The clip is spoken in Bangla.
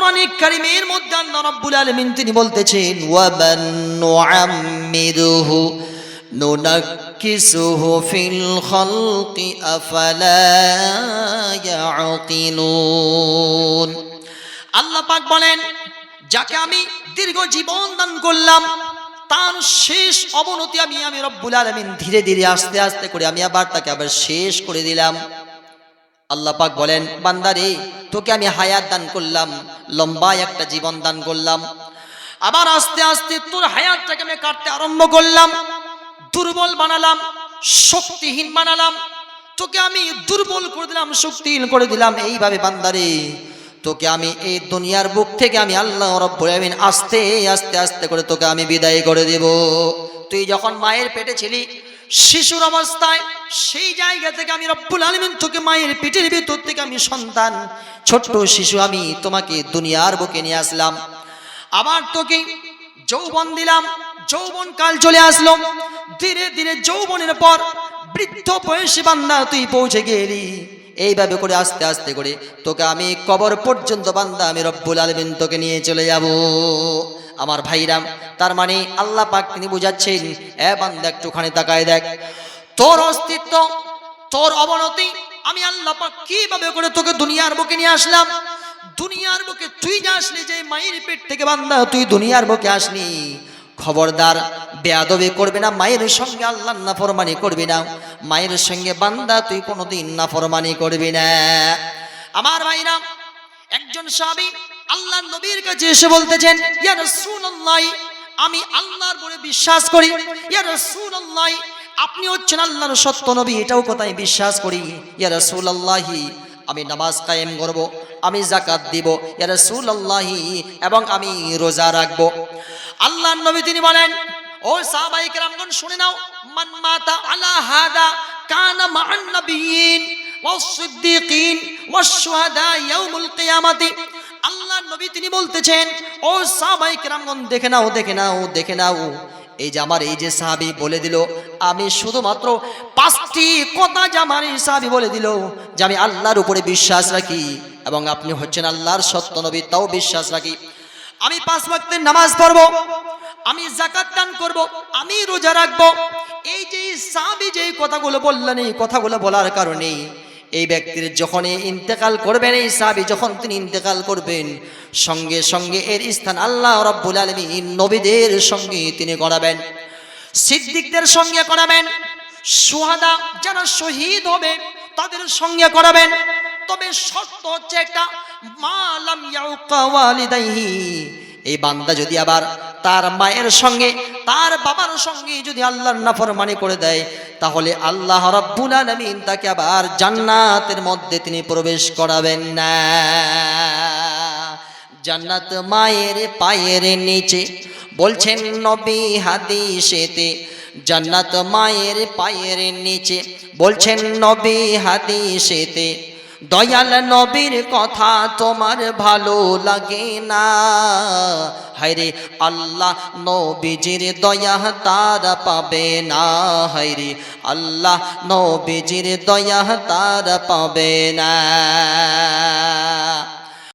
কোরআনে কারীমের মধ্যে আল্লাহ রাব্বুল আলামিন তিনি বলতেছেন ওয়া মান নুআম্মিরুহু নুনাক্কিসুহু ফিল খালকি আফালা ইয়াকিলুন। আল্লাহ পাক বলেন, যাকে আমি দীর্ঘ জীবন দান করলাম তার শেষ অবনতি আমি রব্বুল আলামিন ধীরে ধীরে আস্তে আস্তে করে আমি তাকে আবার শেষ করে দিলাম। আল্লাহ পাক বলেন, বান্দারে তোকে আমি হায়াত দান করলাম, লম্বা একটা জীবন দান করলাম, আবার আস্তে আস্তে তোর হায়াতটাকে আমি কাটতে আরম্ভ করলাম, দুর্বল বানালাম, শক্তিহীন বানালাম, তোকে আমি দুর্বল করে দিলাম, শক্তিহীন করে দিলাম। এইভাবে বান্দারে তোকে আমি এই দুনিয়ার বুক থেকে আমি আল্লাহ রাব্বুল আলামিন আস্তে আস্তে আস্তে করে তোকে আমি বিদায় করে দেব। তুই যখন মায়ের পেটে ছিলি শিশুর অবস্থায়, সেই জায়গা থেকে আমি রব্বুল আলামিন তোকে মায়ের পেটের ভিতর থেকে আমি সন্তান ছোট্ট শিশু আমি তোমাকে দুনিয়ার বুকে নিয়ে আসলাম, আবার তোকে যৌবন দিলাম, যৌবন কাল চলে আসলো, ধীরে ধীরে যৌবনের পর বৃদ্ধ বয়সী বান্দা তুই পৌঁছে গেলি। এইভাবে করে আস্তে আস্তে করে তোকে আমি কবর পর্যন্ত বান্দা আমি রব্বুল আলামিন তোকে নিয়ে চলে যাব। আমার ভাইরাম, তার মানে আল্লাহ পাক তিনি বুঝাচ্ছেন, এ বান্দা একটুখানি তাকায় দেখ, তোর অস্তিত্ব, তোর অবনতি আমি আল্লাহ পাক কিভাবে করে তোকে দুনিয়ার বুকে নিয়ে আসলাম। দুনিয়ার বুকে তুই যে আসলি, যে মায়ের পেট থেকে বান্দা তুই দুনিয়ার বুকে আসলি, খবরদার বেয়াদবি করবে না, মায়ের সঙ্গে আল্লাহর নাফরমানি করবি না, মায়ের সঙ্গে বান্দা তুই কোনোদিন নাফরমানি করবি না। আমার ভাইরা, একজন সাহাবী আল্লাহর নবীর কাছে এসে বলতেছেন, ইয়া রাসূলুল্লাহ, আমি আল্লাহর উপরে বিশ্বাস করি, ইয়া রাসূলুল্লাহ আপনি হচ্ছেন আল্লাহর সত্য নবী, এটাও কথাই বিশ্বাস করি, ইয়া রাসূলুল্লাহ আমি নামাজ কায়েম করব, আমি যাকাত দিব, ইয়া রাসূলুল্লাহ এবং আমি রোজা রাখবো। আল্লাহর নবী তিনি বলেন, ও সাহাবায়ে কেরামগণ শুনে নাও, মান মাতা আলা হাদা কানা মা'আন নাবিয়্যিন ওয়াস সিদ্দিকিন ওয়াস শুহাদা ইয়াউমুল কিয়ামাতি। আল্লাহর নবী তিনি বলতেছেন, ও সাহাবায়ে কেরামগণ দেখে নাও, দেখে নাও, দেখে নাও, এই যে আমার এই যে সাহাবী বলে দিল, আমি শুধুমাত্র 5টি কথা যে আমার এই সাহাবী বলে দিল যে আমি আল্লাহর উপরে বিশ্বাস রাখি এবং আপনি হচ্ছেন আল্লাহর সত্য নবী, তাও বিশ্বাস রাখি, আমি 5 ওয়াক্তের নামাজ পড়ব, আমি যাকাত দান করব, আমি রোজা রাখব। এই যে সাহাবী যে কথাগুলো বললেন, এই কথাগুলো বলার কারণে এই ব্যক্তির যখন ইন্তেকাল করবেন, এই সাহাবী যখন তিনি ইন্তেকাল করবেন, সঙ্গে সঙ্গে এর স্থান আল্লাহ রাব্বুল আলামিন নবীদের সঙ্গে তিনি করাবেন, সিদ্দিকদের সঙ্গে করাবেন, শুহাদা যারা শহীদ হবে তাদের সঙ্গে করাবেন। তবে শর্ত হচ্ছে একটা, মা লাম ইয়াউকা ওয়ালিদাইহি, এই বান্দা যদি আবার তার মায়ের সঙ্গে তার বাবার সঙ্গে যদি আল্লাহর নাফরমানি করে দেয়, তাহলে আল্লাহ রাব্বুল আলামিন তাকে আবার জান্নাতের মধ্যে তিনি প্রবেশ করাবেন না। জান্নাত মায়ের পায়ের নিচে, বলছেন নবী হাদিসেতে, জান্নাত মায়ের পায়ের নিচে, বলছেন নবী হাদিসেতে। দয়াল নবীর কথা তোমার ভালো লাগে না, হায়রে আল্লাহ নবীজির দয়া তারা পাবে না, হায়রে আল্লাহ নবীজির দয়া তারা পাবে না।